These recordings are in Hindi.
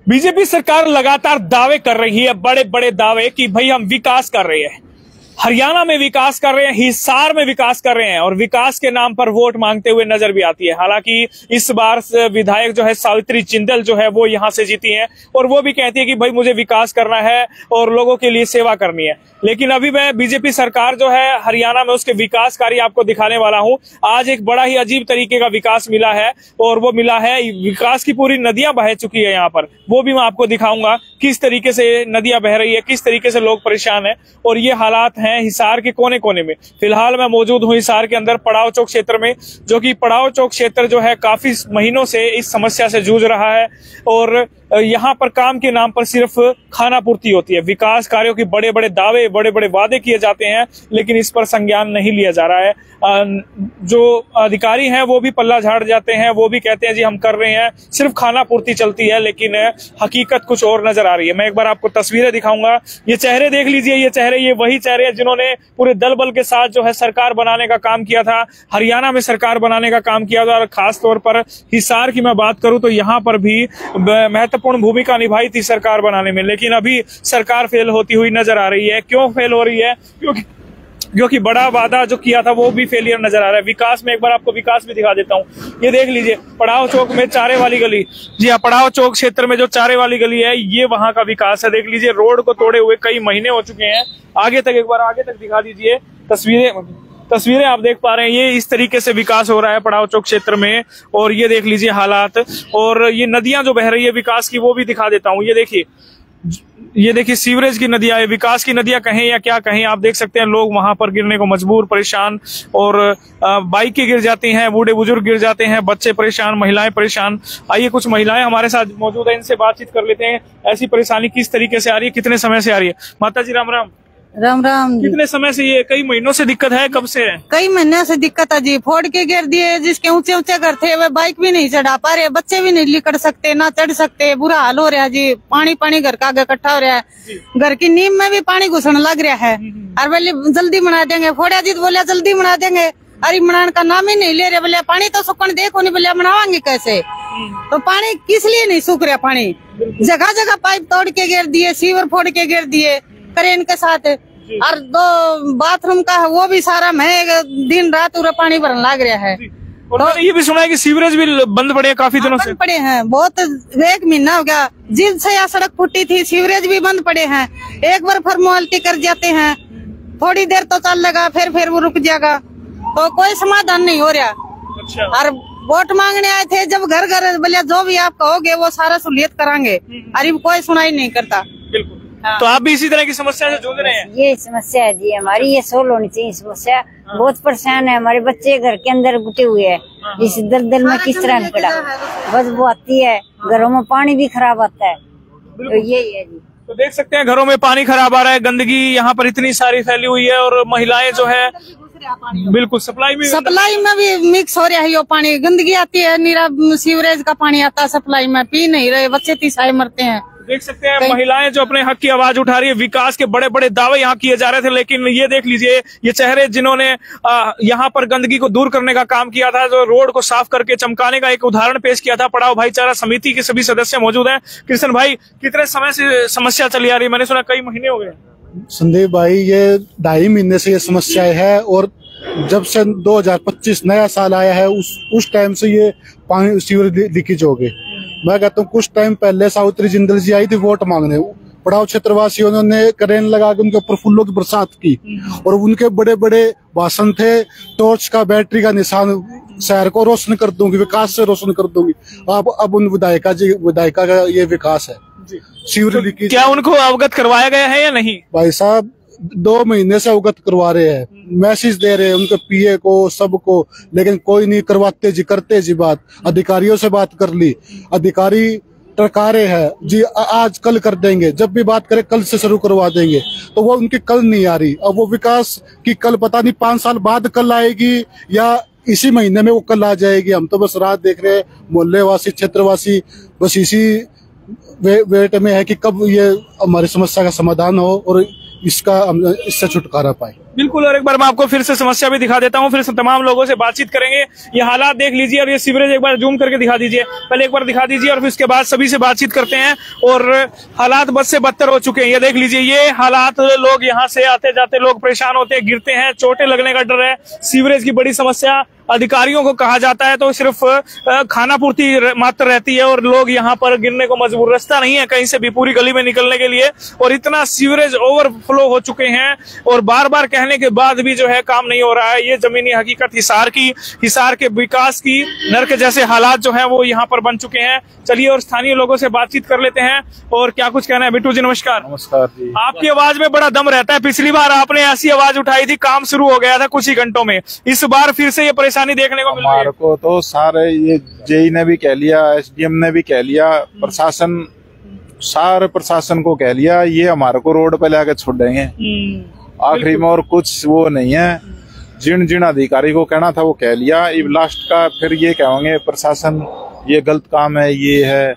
बीजेपी सरकार लगातार दावे कर रही है, बड़े बड़े दावे कि भाई हम विकास कर रहे हैं, हरियाणा में विकास कर रहे हैं, हिसार में विकास कर रहे हैं और विकास के नाम पर वोट मांगते हुए नजर भी आती है। हालांकि इस बार विधायक जो है सावित्री जिंदल जो है वो यहां से जीती हैं और वो भी कहती है कि भाई मुझे विकास करना है और लोगों के लिए सेवा करनी है। लेकिन अभी मैं बीजेपी सरकार जो है हरियाणा में उसके विकास कार्य आपको दिखाने वाला हूं। आज एक बड़ा ही अजीब तरीके का विकास मिला है और वो मिला है विकास की पूरी नदियां बह चुकी है यहाँ पर, वो भी मैं आपको दिखाऊंगा किस तरीके से नदियां बह रही है, किस तरीके से लोग परेशान है और ये हालात है हिसार के कोने कोने में। फिलहाल मैं मौजूद हूं हिसार के अंदर पड़ाव चौक क्षेत्र में, जो कि पड़ाव चौक क्षेत्र जो है काफी महीनों से इस समस्या से जूझ रहा है और यहाँ पर काम के नाम पर सिर्फ खाना पूर्ति होती है। विकास कार्यों की बड़े बड़े दावे, बड़े बड़े वादे किए जाते हैं लेकिन इस पर संज्ञान नहीं लिया जा रहा है। जो अधिकारी हैं वो भी पल्ला झाड़ जाते हैं, वो भी कहते हैं जी हम कर रहे हैं, सिर्फ खाना पूर्ति चलती है लेकिन हकीकत कुछ और नजर आ रही है। मैं एक बार आपको तस्वीरें दिखाऊंगा, ये चेहरे देख लीजिए, ये वही चेहरे हैं जिन्होंने पूरे दल बल के साथ जो है सरकार बनाने का काम किया था, हरियाणा में सरकार बनाने का काम किया था। और खास तौर पर हिसार की मैं बात करूं तो यहाँ पर भी महत्वपूर्ण भूमिका निभाई थी सरकार बनाने में, लेकिन अभी सरकार फेल होती हुई नजर आ रही है। क्यों फेल हो रही है? क्योंकि बड़ा वादा जो किया था वो भी फेलियर नजर आ रहा है। विकास में एक बार आपको विकास भी दिखा देता हूँ, ये देख लीजिए पड़ाव चौक में चारे वाली गली, जी हाँ पड़ाव चौक क्षेत्र में जो चारे वाली गली है ये वहां का विकास है। देख लीजिए रोड को तोड़े हुए कई महीने हो चुके हैं। आगे तक एक बार आगे तक दिखा दीजिए तस्वीरें आप देख पा रहे हैं, ये इस तरीके से विकास हो रहा है पड़ाव चौक क्षेत्र में। और ये देख लीजिए हालात, और ये नदियां जो बह रही है विकास की वो भी दिखा देता हूँ। ये देखिए सीवरेज की नदियां, विकास की नदियां कहें या क्या कहें, आप देख सकते हैं लोग वहां पर गिरने को मजबूर, परेशान, और बाइकें गिर जाती हैं, बूढ़े बुजुर्ग गिर जाते हैं, बच्चे परेशान, महिलाएं परेशान। आइए कुछ महिलाएं हमारे साथ मौजूद है, इनसे बातचीत कर लेते हैं। ऐसी परेशानी किस तरीके से आ रही है, कितने समय से आ रही है? माता जी राम राम। राम राम। कितने समय से, ये कई महीनों से दिक्कत है? कब से है? कई महीनों से दिक्कत है जी। फोड़ के गिर दिए, जिसके ऊंचे ऊंचे घर थे वे बाइक भी नहीं चढ़ा पा रहे, बच्चे भी नहीं निकल सकते, ना चढ़ सकते, बुरा हाल हो रहा है जी। पानी घर का आगे इकट्ठा हो रहा है, घर की नींव में भी पानी घुसने लग रहा है। और बोले जल्दी बना देंगे, फोड़ा जी बोले जल्दी बना देंगे, अरे बनाने का नाम ही नहीं ले रहे। बोले पानी तो सुखन देखो नहीं, बोले बनावांगे कैसे? तो पानी किस लिए नहीं सूख रहा? पानी जगह जगह पाइप तोड़ के गिर दिए, सीवर फोड़ के गिर दिए क्रेन के साथ, और दो बाथरूम का है वो भी सारा मैं दिन रात पूरा पानी भरने लग रहा है। और मैंने ये भी सुना है कि सीवरेज भी बंद पड़े हैं काफी दिनों से। पड़े हैं, बहुत 1 महीना हो गया जिन से यहाँ सड़क फूटी थी, सीवरेज भी बंद पड़े हैं। एक बार फॉर्मेलिटी कर जाते हैं, थोड़ी देर तो चलेगा, फिर वो रुक जाएगा, तो कोई समाधान नहीं हो रहा। अच्छा। और वोट मांगने आए थे जब घर घर बोले जो भी आप कहोगे वो सारा सहूलियत करांगे, अरे कोई सुनाई नहीं करता। बिल्कुल। तो आप भी इसी तरह की समस्या से जूझ रहे हैं? ये समस्या है जी हमारी, ये सोल्व होनी चाहिए समस्या। बहुत परेशान है, हमारे बच्चे घर के अंदर गुटे हुए हैं, इस दलदल में किस तरह निकला, बदबू आती है, घरों में पानी भी खराब आता है, तो यही है जी। तो देख सकते हैं घरों में पानी खराब आ रहा है, गंदगी यहाँ पर इतनी सारी फैली हुई है और महिलाएं जो है बिल्कुल सप्लाई में भी मिक्स हो रहा है। ये पानी गंदगी आती है, नीरा सीवरेज का पानी आता है सप्लाई में, पी नहीं रहे, बच्चे तीसाए मरते हैं। देख सकते हैं महिलाएं जो अपने हक की आवाज उठा रही है। विकास के बड़े बड़े दावे यहाँ किए जा रहे थे, लेकिन ये देख लीजिए ये चेहरे जिन्होंने यहाँ पर गंदगी को दूर करने का काम किया था, जो रोड को साफ करके चमकाने का एक उदाहरण पेश किया था। पड़ाव भाईचारा समिति के सभी सदस्य मौजूद हैं। कृष्ण भाई, कितने समय से समस्या चली आ रही है? मैंने सुना कई महीने हो गए। संदीप भाई, ये 2.5 महीने से ये समस्या है, और जब से 2025 नया साल आया है उस टाइम से ये पानी सीवर लीकेज हो गए। मैं कहता हूँ कुछ टाइम पहले सावित्री जिंदल जी आई थी वोट मांगने, पड़ाव क्षेत्रवासियों ने क्रेन लगा के उनके ऊपर फूलों की बरसात की और उनके बड़े बड़े भाषण थे, टॉर्च का, बैटरी का निशान, शहर को रोशन कर दूंगी, विकास से रोशन कर दूंगी। अब उन विधायिका का ये विकास है। सीवर लीकेज क्या उनको अवगत करवाया गया है या नहीं? भाई साहब 2 महीने से अवगत करवा रहे हैं, मैसेज दे रहे हैं उनके पीए को, सबको, लेकिन कोई नहीं करवाते जी, करते जी बात। अधिकारियों से बात कर ली, अधिकारी टरकारे हैं जी, आज कल कर देंगे, जब भी बात करें कल से शुरू करवा देंगे, तो वो उनकी कल नहीं आ रही। अब वो विकास की कल पता नहीं 5 साल बाद कल आएगी या इसी महीने में वो कल आ जाएगी। हम तो बस रात देख रहे हैं, मोहल्ले वासी, क्षेत्रवासी बस इसी वेट में है कि कब ये हमारी समस्या का समाधान हो और इससे छुटकारा पाए। बिल्कुल। और एक बार मैं आपको फिर से समस्या भी दिखा देता हूँ, फिर से तमाम लोगों से बातचीत करेंगे। ये हालात देख लीजिए और ये सीवरेज एक बार जूम करके दिखा दीजिए, पहले एक बार दिखा दीजिए और फिर उसके बाद सभी से बातचीत करते हैं। और हालात बद से बदतर हो चुके हैं, ये देख लीजिए, ये हालात, लोग यहाँ से आते जाते लोग परेशान होते हैं, गिरते हैं, चोटें लगने का डर है। सीवरेज की बड़ी समस्या, अधिकारियों को कहा जाता है तो सिर्फ खाना पूर्ति मात्र रहती है और लोग यहाँ पर गिरने को मजबूर, रास्ता नहीं है कहीं से भी पूरी गली में निकलने के लिए। और इतना सीवरेज ओवरफ्लो हो चुके हैं और बार बार कहने के बाद भी जो है काम नहीं हो रहा है। ये जमीनी हकीकत हिसार के विकास की नर्क जैसे हालात जो है वो यहाँ पर बन चुके हैं। चलिए और स्थानीय लोगों से बातचीत कर लेते हैं और क्या कुछ कहना है। बिट्टू जी नमस्कार। नमस्कार जी। आपकी आवाज में बड़ा दम रहता है, पिछली बार आपने ऐसी आवाज उठाई थी, काम शुरू हो गया था कुछ ही घंटों में, इस बार फिर से ये परेशानी देखने को मिल रही है। हमारे को तो सारे ये जेई ने भी कह लिया, एसडीएम ने भी कह लिया, प्रशासन, सारे प्रशासन को कह लिया, ये हमारे को रोड पे लाके छोड़ देंगे आखिरी में, और कुछ वो नहीं है। जिन जिन अधिकारी को कहना था वो कह लिया, लास्ट का फिर ये कहेंगे प्रशासन ये गलत काम है, ये है,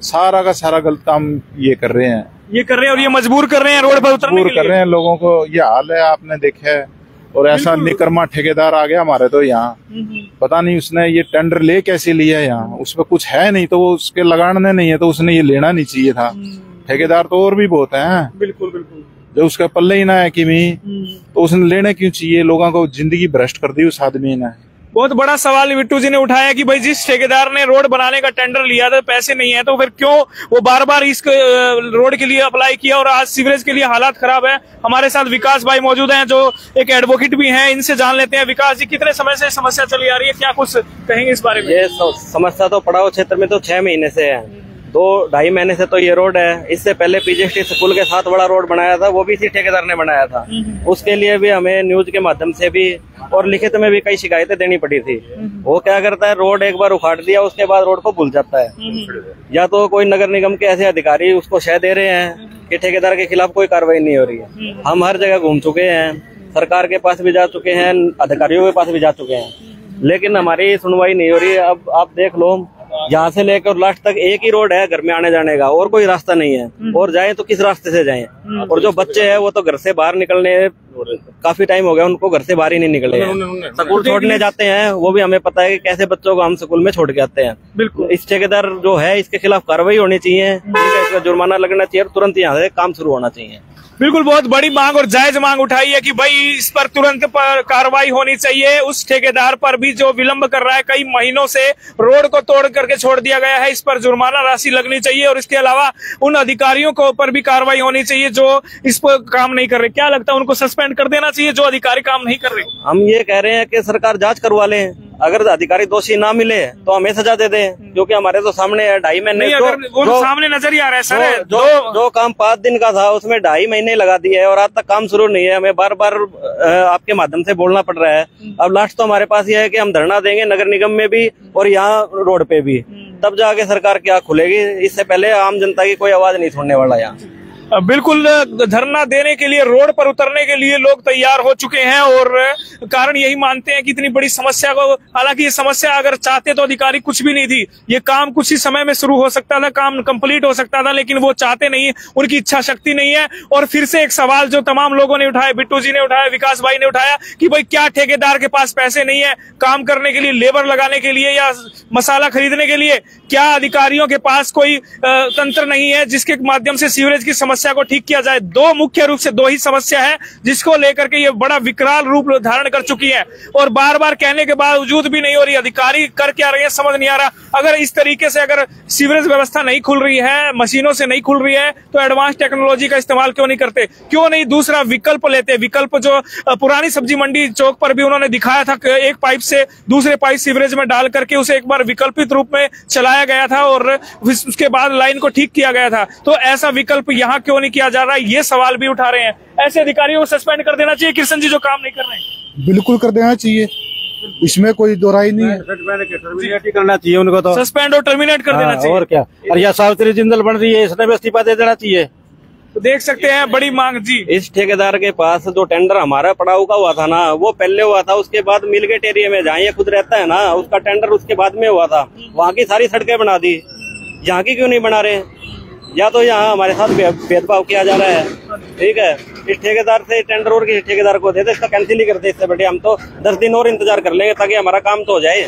सारा का सारा गलत काम ये कर रहे हैं और ये मजबूर कर रहे हैं रोड पर उतरने के लिए। कर रहे हैं लोगों को, ये हाल है आपने देखा है। और ऐसा निकरमा ठेकेदार आ गया हमारे तो यहाँ, पता नहीं उसने ये टेंडर ले कैसे लिया है, यहाँ उसमें कुछ है नहीं तो वो उसके लगाने नहीं है तो उसने ये लेना नहीं चाहिए था। ठेकेदार तो और भी बहुत हैं, बिल्कुल बिल्कुल, जो उसका पल्ले ही ना है कि तो उसने लेना क्यों चाहिए, लोगों को जिंदगी भ्रष्ट कर दी उस आदमी ने। बहुत बड़ा सवाल बिट्टू जी ने उठाया कि भाई जिस ठेकेदार ने रोड बनाने का टेंडर लिया था, पैसे नहीं है तो फिर क्यों वो बार बार इस रोड के लिए अप्लाई किया, और आज सीवरेज के लिए हालात खराब है। हमारे साथ विकास भाई मौजूद हैं जो एक एडवोकेट भी हैं, इनसे जान लेते हैं। विकास जी, कितने समय से समस्या चली आ रही है, क्या कुछ कहेंगे इस बारे में? ये समस्या तो पड़ाव क्षेत्र में तो 6 महीने से है, 2-2.5 महीने से तो ये रोड है। इससे पहले पीजीएसटी स्कूल के साथ बड़ा रोड बनाया था, वो भी इसी ठेकेदार ने बनाया था। उसके लिए भी हमें न्यूज के माध्यम से भी और लिखित में भी कई शिकायतें देनी पड़ी थी। वो क्या करता है, रोड एक बार उखाड़ दिया उसके बाद रोड को भूल जाता है, या तो कोई नगर निगम के ऐसे अधिकारी उसको शह दे रहे हैं कि ठेकेदार के खिलाफ कोई कार्रवाई नहीं हो रही है। हम हर जगह घूम चुके हैं, सरकार के पास भी जा चुके हैं, अधिकारियों के पास भी जा चुके हैं, लेकिन हमारी सुनवाई नहीं हो रही है। अब आप देख लो, यहाँ से लेकर लास्ट तक एक ही रोड है घर में आने जाने का, और कोई रास्ता नहीं है, और जाएं तो किस रास्ते से जाएं। और जो बच्चे हैं वो तो घर से बाहर निकलने काफी टाइम हो गया, उनको घर से बाहर ही नहीं निकले हैं। स्कूल छोड़ने जाते हैं वो भी हमें पता है कि कैसे बच्चों को हम स्कूल में छोड़ के आते हैं। बिल्कुल, इस ठेकेदार जो है इसके खिलाफ कार्रवाई होनी चाहिए, इसका जुर्माना लगना चाहिए और तुरंत यहाँ से काम शुरू होना चाहिए। बिल्कुल, बहुत बड़ी मांग और जायज मांग उठाई है कि भाई इस पर तुरंत पर कार्रवाई होनी चाहिए। उस ठेकेदार पर भी जो विलंब कर रहा है, कई महीनों से रोड को तोड़ करके छोड़ दिया गया है, इस पर जुर्माना राशि लगनी चाहिए। और इसके अलावा उन अधिकारियों को पर भी कार्रवाई होनी चाहिए जो इस पर काम नहीं कर रहे। क्या लगता है, उनको सस्पेंड कर देना चाहिए जो अधिकारी काम नहीं कर रहे? हम ये कह रहे हैं कि सरकार जांच करवा ले, अगर अधिकारी दोषी ना मिले तो हमें सजा दे दें, क्योंकि हमारे तो सामने है 2.5 महीने सामने नजर ही आ रहा है सर। जो काम 5 दिन का था उसमें 2.5 महीने लगा दिए है और आज तक काम शुरू नहीं है। हमें बार बार आपके माध्यम से बोलना पड़ रहा है। अब लास्ट तो हमारे पास ये है कि हम धरना देंगे नगर निगम में भी और यहाँ रोड पे भी, तब जाके सरकार क्या खुलेगी। इससे पहले आम जनता की कोई आवाज नहीं सुनने वाला यहाँ। बिल्कुल, धरना देने के लिए, रोड पर उतरने के लिए लोग तैयार हो चुके हैं और कारण यही मानते हैं कि इतनी बड़ी समस्या को, हालांकि ये समस्या अगर चाहते तो अधिकारी कुछ भी नहीं थी, ये काम कुछ ही समय में शुरू हो सकता था, काम कंप्लीट हो सकता था, लेकिन वो चाहते नहीं, उनकी इच्छा शक्ति नहीं है। और फिर से एक सवाल जो तमाम लोगों ने उठाया, बिट्टू जी ने उठाया, विकास भाई ने उठाया कि भाई क्या ठेकेदार के पास पैसे नहीं है काम करने के लिए, लेबर लगाने के लिए या मसाला खरीदने के लिए? क्या अधिकारियों के पास कोई तंत्र नहीं है जिसके माध्यम से सीवरेज की समस्या को ठीक किया जाए? दो मुख्य रूप से 2 ही समस्या है जिसको लेकर के ये बड़ा विकराल रूप धारण कर चुकी है और बार बार कहने के बावजूद भी नहीं हो रही। अधिकारी कर क्या रहे हैं समझ नहीं आ रहा। अगर इस तरीके से अगर सीवरेज व्यवस्था नहीं खुल रही है, मशीनों से नहीं खुल रही है, तो एडवांस टेक्नोलॉजी का इस्तेमाल क्यों नहीं करते? क्यों नहीं दूसरा विकल्प लेते? विकल्प जो पुरानी सब्जी मंडी चौक पर भी उन्होंने दिखाया था, एक पाइप से दूसरे पाइप सीवरेज में डाल करके उसे एक बार विकल्पित रूप में चलाया गया था और उसके बाद लाइन को ठीक किया गया था। तो ऐसा विकल्प यहाँ क्यों नहीं किया जा रहा है, ये सवाल भी उठा रहे हैं। ऐसे अधिकारियों को सस्पेंड कर देना चाहिए कृष्ण जी जो काम नहीं कर रहे हैं। बिल्कुल कर देना चाहिए, इसमें कोई दो राय नहीं है। टर्मिनेट करना चाहिए उनको, तो सस्पेंड और टर्मिनेट कर देना चाहिए। और क्या, और यह सावित्री जिंदल बन रही है, इसने भी इस्तीफा दे देना चाहिए। तो देख सकते हैं बड़ी मांग जी। इस ठेकेदार के पास जो टेंडर हमारा पड़ाव का हुआ था ना, वो पहले हुआ था, उसके बाद मिलगेट एरिया में जहाँ ये खुद रहता है ना, उसका टेंडर उसके बाद में हुआ था। वहाँ की सारी सड़कें बना दी, यहाँ की क्यों नहीं बना रहे? या तो यहाँ हमारे साथ भेदभाव किया जा रहा है, ठीक है। इस ठेकेदार से टेंडर और किसी ठेकेदार को देते, इसका कैंसिल ही करते। इससे बढ़िया हम तो 10 दिन और इंतजार कर लेंगे ताकि हमारा काम तो हो जाए।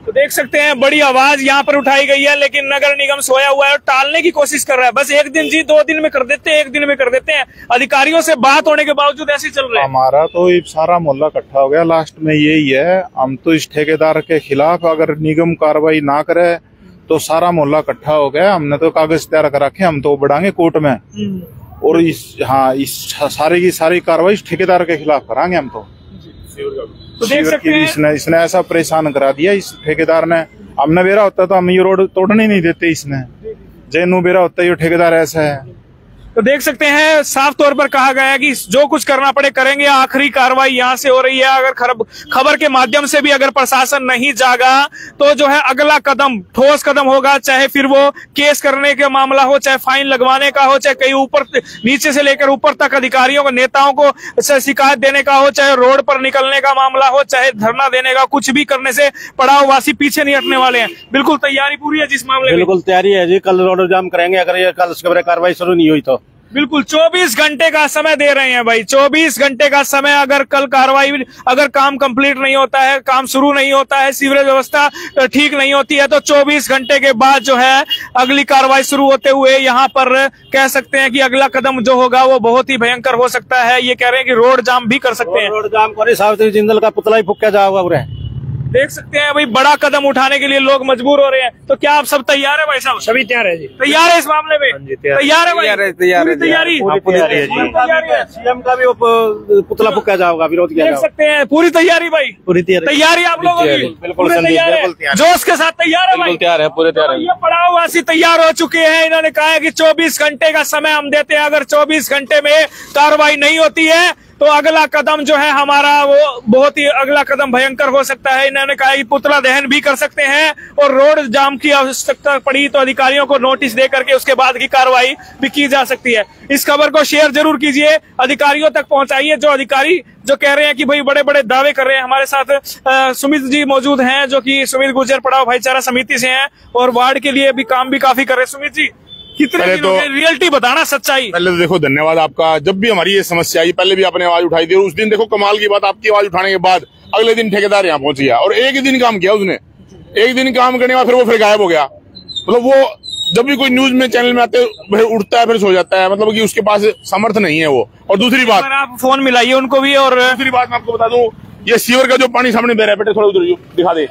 तो देख सकते हैं बड़ी आवाज यहाँ पर उठाई गई है, लेकिन नगर निगम सोया हुआ है और टालने की कोशिश कर रहा है। बस 1 दिन जी 2 दिन में कर देते हैं, 1 दिन में कर देते हैं। अधिकारियों से बात होने के बावजूद ऐसे ही चल रहा है। हमारा तो ये सारा मोहल्ला इकट्ठा हो गया, लास्ट में यही है। हम तो इस ठेकेदार के खिलाफ अगर निगम कार्रवाई ना करे तो सारा मोहल्ला इकट्ठा हो गया। हमने तो कागज तैयार कर रखे, हम तो बढ़ाएंगे कोर्ट में और इस सारी की सारी कार्रवाई इस ठेकेदार के खिलाफ कराएंगे हम तो देख सकते हैं इसने ऐसा परेशान करा दिया इस ठेकेदार ने। हमने बेरा होता तो हम ये रोड तोड़ने नहीं देते। इसने जैनू बेरा होता है, ये ठेकेदार ऐसा है। तो देख सकते हैं साफ तौर पर कहा गया है कि जो कुछ करना पड़े करेंगे। आखिरी कार्रवाई यहाँ से हो रही है। अगर खबर के माध्यम से भी अगर प्रशासन नहीं जागा तो जो है अगला कदम ठोस कदम होगा, चाहे फिर वो केस करने का मामला हो, चाहे फाइन लगवाने का हो, चाहे कहीं ऊपर नीचे से लेकर ऊपर तक अधिकारियों को नेताओं को शिकायत देने का हो, चाहे रोड पर निकलने का मामला हो, चाहे धरना देने का। कुछ भी करने से पड़ाव वासी पीछे नहीं हटने वाले हैं। बिल्कुल तैयारी पूरी है जिस मामले में। बिल्कुल तैयारी है जी, कल रोड जाम करेंगे अगर ये कल कार्रवाई शुरू नहीं हुई तो। बिल्कुल 24 घंटे का समय दे रहे हैं भाई, 24 घंटे का समय। अगर कल कार्रवाई, अगर काम कंप्लीट नहीं होता है, काम शुरू नहीं होता है, सीवरेज व्यवस्था ठीक नहीं होती है तो 24 घंटे के बाद जो है अगली कार्रवाई शुरू होते हुए यहाँ पर कह सकते हैं कि अगला कदम जो होगा वो बहुत ही भयंकर हो सकता है। ये कह रहे हैं कि रोड जाम भी कर सकते हैं। रोड जाम करे, सावित्री जिंदल का पुतला ही फूका जाओगा पूरे। देख सकते हैं भाई बड़ा कदम उठाने के लिए लोग मजबूर हो रहे हैं। तो क्या आप सब तैयार है भाई साहब? सभी तैयार है जी। तैयार है इस मामले में? तैयार है भाई? पूरी तैयारी? सीएम का भी पुतला फूका जाओगा, विरोध किया देख सकते हैं पूरी तैयारी भाई, पूरी तैयारी आप लोगों की बिल्कुल तैयार है, जोश के साथ तैयार है भाई? तैयार है, पूरे तैयार है। ये पड़ाव वासी तैयार हो चुके हैं। इन्होंने कहा है कि 24 घंटे का समय हम देते हैं। अगर 24 घंटे में कार्रवाई नहीं होती है तो अगला कदम जो है हमारा वो बहुत ही अगला कदम भयंकर हो सकता है। इन्होंने कहा कि पुतला दहन भी कर सकते हैं और रोड जाम की आवश्यकता पड़ी तो अधिकारियों को नोटिस दे करके उसके बाद की कार्रवाई भी की जा सकती है। इस खबर को शेयर जरूर कीजिए, अधिकारियों तक पहुंचाइए। जो अधिकारी जो कह रहे हैं कि भाई बड़े बड़े दावे कर रहे हैं। हमारे साथ सुमित जी मौजूद हैं जो कि सुमित गुर्जर पड़ाव भाईचारा समिति से हैं और वार्ड के लिए भी काम भी काफी कर रहे हैं। सुमित जी कितने दिनों के रियलिटी बताना, सच्चाई? पहले तो देखो धन्यवाद आपका। जब भी हमारी ये समस्या आई पहले भी आपने आवाज उठाई थी। उस दिन देखो कमाल की बात, आपकी आवाज उठाने के बाद अगले दिन ठेकेदार यहाँ पहुंच गया और एक ही दिन काम किया उसने। एक दिन काम करने के बाद फिर वो गायब हो गया। मतलब वो जब भी कोई न्यूज में चैनल में आते फिर उठता है फिर सो जाता है। मतलब कि उसके पास समर्थ नहीं है वो। और दूसरी बात, आप फोन मिलाइए उनको भी। और दूसरी बात मैं आपको बता दूं, ये सीवर का जो पानी सामने बह रहा है, बेटे थोड़ा उधर दिखा दे,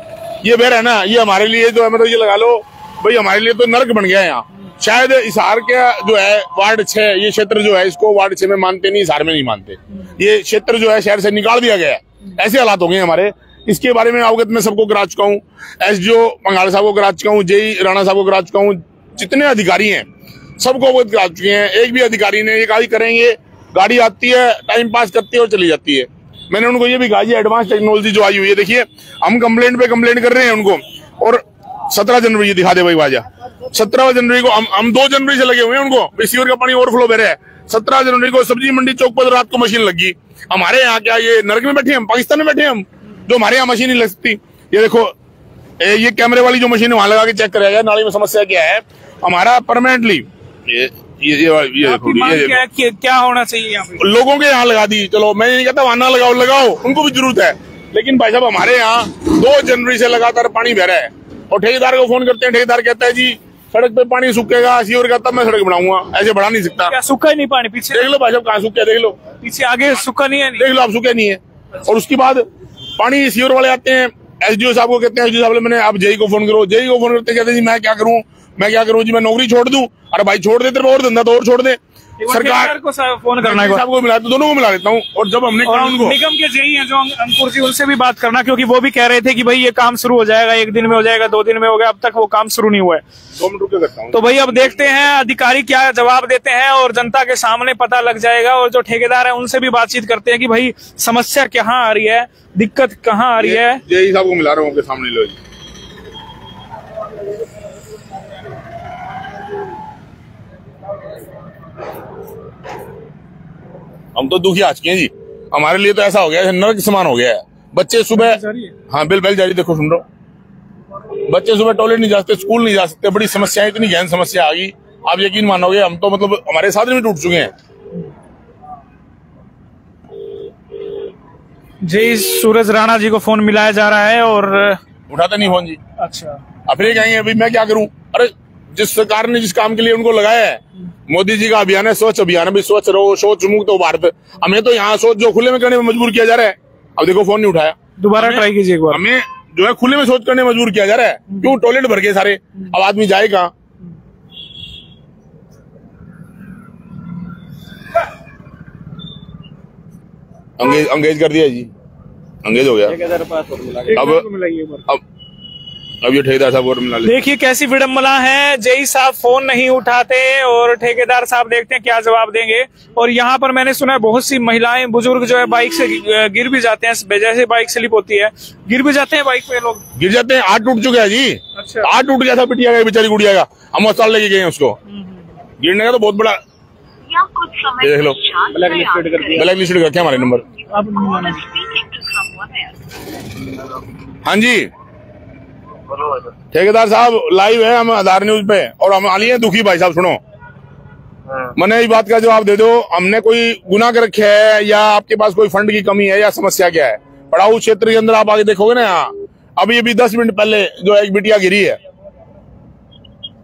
ये बह रहा है ना, ये हमारे लिए जो है मतलब ये लगा लो भाई हमारे लिए तो नर्क बन गया है यहाँ। शायद हिसार का जो है वार्ड 6 ये क्षेत्र जो है इसको वार्ड 6 में मानते नहीं, हिसार में नहीं मानते। ये क्षेत्र जो है शहर से निकाल दिया गया है। ऐसे हालात हो गए हमारे। इसके बारे में अवगत मैं सबको करा चुका हूँ। SDO पंगाल साहब को करा चुका हूँ, JE राणा साहब को करा चुका हूँ। जितने अधिकारी हैं सबको अवगत करा चुके हैं। एक भी अधिकारी ने ये कहा करेंगे, गाड़ी आती है टाइम पास करती है और चली जाती है। मैंने उनको ये भी कहा एडवांस टेक्नोलॉजी जो आई हुई है, देखिए हम कंप्लेंट पे कंप्लेंट कर रहे हैं उनको। और 17 जनवरी दिखा दे भाई वाजा, 17 जनवरी को हम 2 जनवरी से लगे हुए हैं उनको। सीवर का पानी ओवरफ्लो बह रहा है। 17 जनवरी को सब्जी मंडी चौक पर रात को मशीन लगी। हमारे यहाँ क्या ये नरक में बैठे हम, पाकिस्तान में बैठे हम, जो हमारे यहाँ मशीन नहीं लग सकती। ये देखो ये कैमरे वाली जो मशीन है वहां लगा के चेक करेगा नाली में समस्या क्या है। हमारा परमानेंटली ये क्या होना चाहिए यहाँ पे? लोगों के यहाँ लगा दी। चलो मैं नहीं कहता वहां ना लगाओ, लगाओ, उनको भी जरूरत है। लेकिन भाई साहब हमारे यहाँ 2 जनवरी से लगातार पानी बह रहा है और ठेकेदार को फोन करते हैं, ठेकेदार कहता है जी सड़क पे पानी सूखेगा, सीवर का तब मैं सड़क बनाऊंगा। ऐसे बढ़ा नहीं सकता। क्या सूखा ही नहीं पानी? पीछे देख लो भाई साहब कहाँ सूखा, देख लो पीछे आगे सूखा नहीं है। देख लो आप, सूखा नहीं है। और उसके बाद पानी सीवर वाले आते हैं, SDO साहब को कहते हैं, SDO साहब मैंने आप JE को फोन करो, JE को फोन करते कहते जी मैं क्या करूँ जी, मैं नौकरी छोड़ दूं? अरे भाई छोड़ दे, तेरे और धंधा तो और छोड़ दे। सरकार को फोन करना है, साहब को मिला तो दोनों को मिला देता हूँ। और जब हमने निगम के JE हैं जो अंकुर जी, उनसे भी बात करना, क्योंकि वो भी कह रहे थे कि भाई ये काम शुरू हो जाएगा, 1 दिन में हो जाएगा, 2 दिन में हो गया, अब तक वो काम शुरू नहीं हुआ है। 2 मिनट रुक के करता हूँ। तो भाई अब देखते हैं अधिकारी क्या जवाब देते हैं और जनता के सामने पता लग जाएगा। और जो ठेकेदार है उनसे भी बातचीत करते हैं कि भाई समस्या कहाँ आ रही है, दिक्कत कहाँ आ रही है। JE साहब को मिला रहा हूँ उनके सामने। लो जी, हम तो दुखी आ चुके हैं जी। हमारे लिए तो ऐसा हो गया है, नरक समान हो गया है। बच्चे सुबह, हाँ बिल जारी देखो, सुन रहा, बच्चे सुबह टॉयलेट नहीं जा सकते, स्कूल नहीं जा सकते। बड़ी समस्या, इतनी गहन समस्या आ गई, आप यकीन मानोगे हम तो मतलब हमारे साधन भी टूट चुके हैं। जी सूरज राणा जी को फोन मिलाया जा रहा है और उठाते नहीं फोन जी। अच्छा, अब फिर कहेंगे अभी मैं क्या करूं? अरे जिस सरकार ने जिस काम के लिए उनको लगाया है, मोदी जी का अभियान है, स्वच्छ अभियान है, स्वच्छ रहो, शौच मुक्त हो भारत। हमें तो यहाँ शौच जो खुले में करने में मजबूर किया जा रहा है। अब देखो फोन नहीं उठाया, दोबारा ट्राई कीजिए एक बार। हमें जो है खुले में शौच करने में मजबूर किया जा रहा है। क्यों? टॉयलेट भर गए सारे, अब आदमी जाए कहाँ? अंगेज कर दिया जी, अंगेज हो गया। अब ये ठेकेदार साहब और मिला। देखिए कैसी विडम्बना है, जेई साहब फोन नहीं उठाते और ठेकेदार साहब देखते हैं क्या जवाब देंगे। और यहाँ पर मैंने सुना है बहुत सी महिलाएं बुजुर्ग जो है बाइक से गिर भी जाते हैं, जैसे बाइक स्लिप होती है गिर भी जाते हैं, बाइक पे लोग गिर जाते हैं। हाथ टूट चुका है जी। अच्छा, हाथ टूट गया था, पिटिया गया बेचारी गुड़िया का, हम अस्पताल लेके गए उसको। गिरने का तो बहुत बड़ा देख लो, ब्लैक लिस्टेड कर क्या हमारे नंबर। हाँ जी ठेकेदार साहब लाइव है, हम आधार न्यूज पे, और हम आली है दुखी। भाई साहब सुनो, मैंने इस बात का जवाब दे दो, हमने कोई गुनाह कर रखे है या आपके पास कोई फंड की कमी है या समस्या क्या है? पड़ाऊ क्षेत्र के अंदर आप आगे देखोगे ना, यहाँ अभी 10 मिनट पहले जो एक बिटिया गिरी है।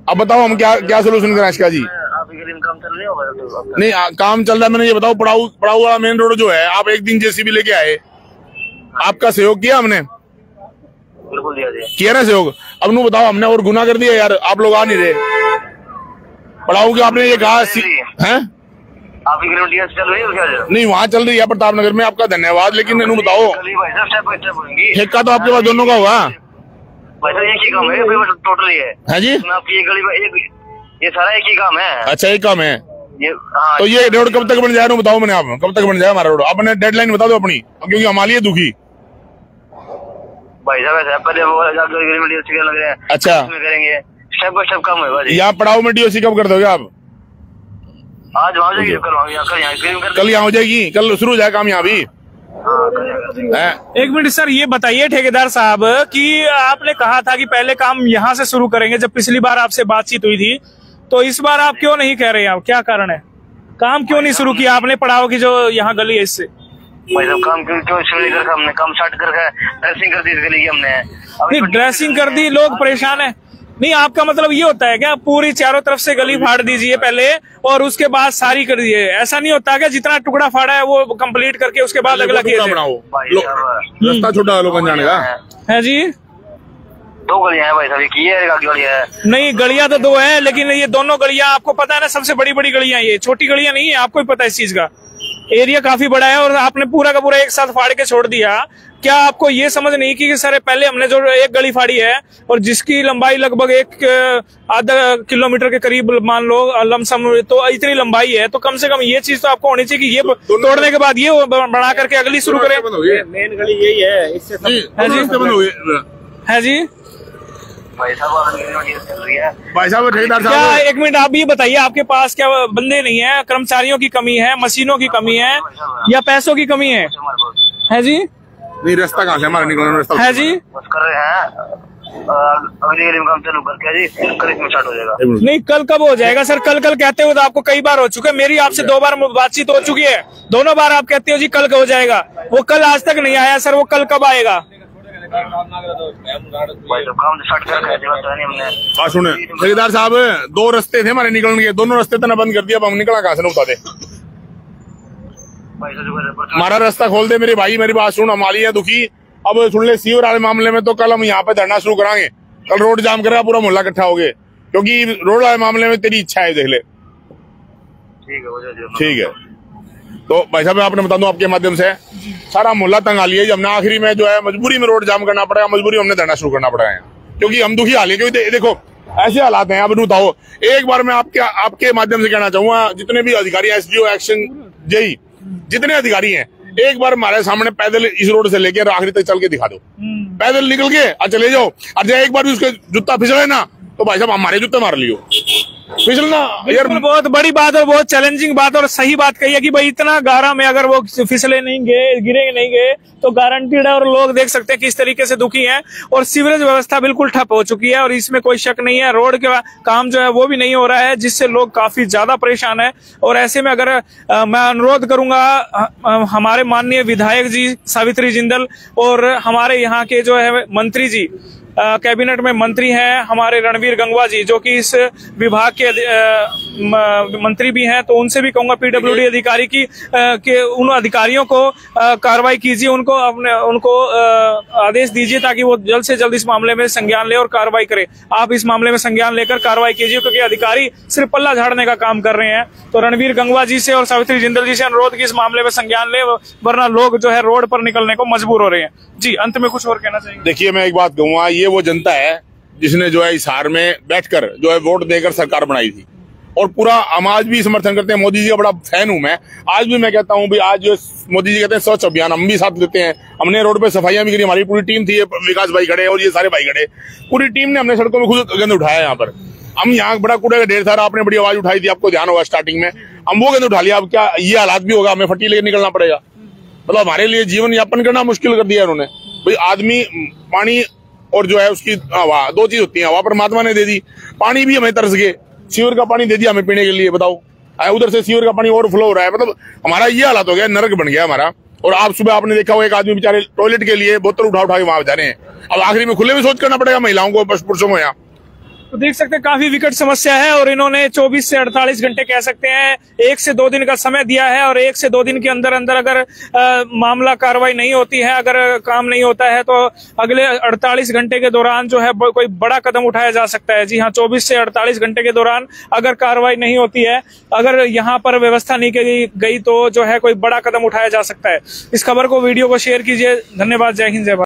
अब बताओ हम क्या सोल्यूशन करें इसका जी? काम चल रही होगा? नहीं काम चल रहा है। मैंने ये बताओ, पड़ाऊ वाला मेन रोड जो है, आप एक दिन जेसीबी लेके आए, आपका सहयोग किया हमने? बिल्कुल किया ना सहयोग। अब नू बताओ, हमने और गुनाह कर दिया यार? आप लोग आ नहीं रहे पड़ाऊ के, आपने ये कहा है आपकी चल रही है क्या? नहीं वहाँ चल रही है प्रताप नगर में, आपका धन्यवाद। लेकिन नू बताओ, ठेका तो आपके पास दोनों का हुआ एक ही काम है टोटल है जी? आपकी गली ये सारा एक ही काम है। अच्छा एक काम है ये। तो ये रोड कब तक बन जाए बताओ मैंने, आप कब तक बन जाए हमारा रोड? आपने डेडलाइन बता दो अपनी, क्योंकि हमारी दुखी भाई साहब पहले लग रहे हैं। अच्छा करेंगे, स्टेप बाय स्टेप काम होगा। यहाँ पड़ाव में डीओसी कब कर दोगे आप? आज वहाँ जाएगी, कल यहाँ हो जाएगी, कल शुरू हो जाए काम यहाँ भी। एक मिनट सर, ये बताइए ठेकेदार साहब कि आपने कहा था कि पहले काम यहाँ से शुरू करेंगे, जब पिछली बार आपसे बातचीत हुई थी, तो इस बार आप क्यों नहीं कह रहे? आप क्या कारण है, काम क्यों नहीं शुरू किया आपने पड़ाव की जो यहाँ गली है इससे? भाई साहब काम क्यों शुरू नहीं कर, हमने काम स्टार्ट करके ड्रेसिंग कर दी इस गली की हमने। नहीं ड्रेसिंग कर दी, लोग परेशान है। नहीं आपका मतलब ये होता है क्या पूरी चारों तरफ से गली फाड़ दीजिए पहले और उसके बाद सारी कर दीजिए? ऐसा नहीं होता क्या जितना टुकड़ा फाड़ा है वो कंप्लीट करके उसके बाद अगला किया बनाओ? रास्ता छोटा लोग जाने का है जी। 2 गलियां हैं भाई साहब, एक ये आगे वाली है। नहीं गलियां तो 2 है, लेकिन ये दोनों गलियां आपको पता है ना, सबसे बड़ी गलियां, ये छोटी गलियां नहीं है, आपको ही पता है इस चीज का। एरिया काफी बड़ा है और आपने पूरा का पूरा एक साथ फाड़ के छोड़ दिया। क्या आपको ये समझ नहीं कि सर पहले हमने जो एक गली फाड़ी है और जिसकी लंबाई लगभग आधा किलोमीटर के करीब मान लो लमसम, तो इतनी लंबाई है, तो कम से कम ये चीज तो आपको होनी चाहिए कि ये तोड़ने के बाद ये बढ़ा करके अगली शुरू करें। मेन गली यही है, इससे है जी भाई साहब ठेकेदार क्या? एक मिनट आप ये बताइए, आपके पास क्या बंदे नहीं है, कर्मचारियों की कमी है, मशीनों की कमी है या पैसों की कमी है जी? नहीं रास्ता कहाँ से हमारा निकलना रास्ता है जी? कर रहे हैं, अगली गली में काम चालू करके जी, कल इसमें स्टार्ट हो जाएगा। नहीं कल कब हो जाएगा सर? कल कहते हुए तो आपको कई बार हो चुका है, मेरी आपसे 2 बार बातचीत हो चुकी है, दोनों बार आप कहते हो जी कल हो जाएगा, वो कल आज तक नहीं आया सर, वो कल कब आएगा? सुने ठेकेदार साहब, 2 रास्ते थे हमारे निकलने के, दोनों रास्ते तो बंद कर दिया, अब हम निकला कहाँ से? न बता दे, हमारा रास्ता खोल दे मेरे भाई, मेरी बात सुन, हम आली है दुखी। अब सुन ले सीवर वाले मामले में तो कल हम यहाँ पे धरना शुरू कराएंगे, कल रोड जाम करेगा, पूरा मोहल्ला इकट्ठा हो गए, क्योंकि रोड वाले मामले में तेरी इच्छा है, देख ले। ठीक है तो भाई साहब मैं आपने बता दूं आपके माध्यम से, सारा मोहल्ला तंग आ लिया, हमने आखिरी में जो है मजबूरी में रोड जाम करना पड़ेगा, मजबूरी हमने धरना शुरू करना पड़ेगा, क्योंकि हम दुखी हाल है। क्योंकि देखो ऐसे हालात हैं। अब बताओ, एक बार मैं आपके माध्यम से कहना चाहूंगा, जितने भी अधिकारी, SDO, एक्शन, जेई, जितने अधिकारी हैं, एक बार हमारे सामने पैदल इस रोड से लेकर आखिरी तक चल के दिखा दो, पैदल निकल के और चले जाओ, और जब एक बार भी उसके जूता फिसले ना तो भाई साहब हमारे जूते मार लियो। फिसलना यार बहुत बड़ी बात और बहुत चैलेंजिंग बात और सही बात कही है कि भाई इतना गारा में अगर वो फिसले नहीं गए, गिरे नहीं गए तो गारंटीड है। और लोग देख सकते हैं किस तरीके से दुखी हैं और सीवरेज व्यवस्था बिल्कुल ठप हो चुकी है और इसमें कोई शक नहीं है। रोड का काम जो है वो भी नहीं हो रहा है, जिससे लोग काफी ज्यादा परेशान है। और ऐसे में अगर मैं अनुरोध करूंगा हमारे माननीय विधायक जी सावित्री जिंदल और हमारे यहाँ के जो है मंत्री जी, कैबिनेट में मंत्री हैं हमारे रणवीर गंगवा जी, जो कि इस विभाग के मंत्री भी हैं, तो उनसे भी कहूंगा पीडब्ल्यूडी अधिकारी की के उन अधिकारियों को कार्रवाई कीजिए, उनको आदेश दीजिए ताकि वो जल्द से जल्द इस मामले में संज्ञान ले और कार्रवाई करे। आप इस मामले में संज्ञान लेकर कार्रवाई कीजिए, क्योंकि अधिकारी सिर्फ पल्ला झाड़ने का काम कर रहे हैं। तो रणवीर गंगवा जी से और सावित्री जिंदल जी से अनुरोध कि इस मामले में संज्ञान ले, वरना लोग जो है रोड पर निकलने को मजबूर हो रहे हैं। जी, अंत में कुछ और कहना चाहिए? देखिए, मैं एक बात कहूंगा, ये वो जनता है जिसने जो है हिसार में बैठकर जो है वोट देकर सरकार बनाई थी और पूरा हम आज भी समर्थन करते हैं। मोदी जी का बड़ा फैन हूं मैं। आज भी मैं कहता हूं भी आज जो मोदी जी कहते हैं स्वच्छ अभियान, हम भी साथ देते हैं। हमने रोड पे सफाइयां भी करी, हमारी पूरी टीम थी, विकास भाई खड़े और ये सारे भाई खड़े, पूरी टीम ने हमने सड़कों में खुद गंद उठाया। यहाँ पर हम यहाँ बड़ा कूड़े का ढेर सारा, आपने बड़ी आवाज उठाई थी, आपको ध्यान होगा स्टार्टिंग में, हम वो गंद उठा लिया। अब क्या ये हालात भी होगा, हमें फट्टी लेकर निकलना पड़ेगा। मतलब हमारे लिए जीवन यापन करना मुश्किल कर दिया उन्होंने। भाई आदमी, पानी और जो है उसकी हवा, दो चीज होती है। हवा परमात्मा ने दे दी, पानी भी हमें तरस गए, सीवर का पानी दे दिया हमें पीने के लिए। बताओ, उधर से सीवर का पानी ओवरफ्लो हो रहा है। मतलब हमारा ये हालत हो गया, नरक बन गया हमारा। और आप सुबह आपने देखा होगा एक आदमी बेचारे टॉयलेट के लिए बोतल उठा के वहां जा रहे हैं। अब आखिरी में खुले में सोच करना पड़ेगा महिलाओं को, पुरुषों को। यहाँ तो देख सकते हैं काफी विकट समस्या है और इन्होंने 24 से 48 घंटे कह सकते हैं 1 से 2 दिन का समय दिया है। और 1 से 2 दिन के अंदर अंदर अगर मामला कार्रवाई नहीं होती है, अगर काम नहीं होता है, तो अगले 48 घंटे के दौरान जो है कोई बड़ा कदम उठाया जा सकता है। जी हाँ, 24 से 48 घंटे के दौरान अगर कार्रवाई नहीं होती है, अगर यहाँ पर व्यवस्था नहीं की गई, तो जो है कोई बड़ा कदम उठाया जा सकता है। इस खबर को, वीडियो को शेयर कीजिए। धन्यवाद। जय हिंद, जय भारत।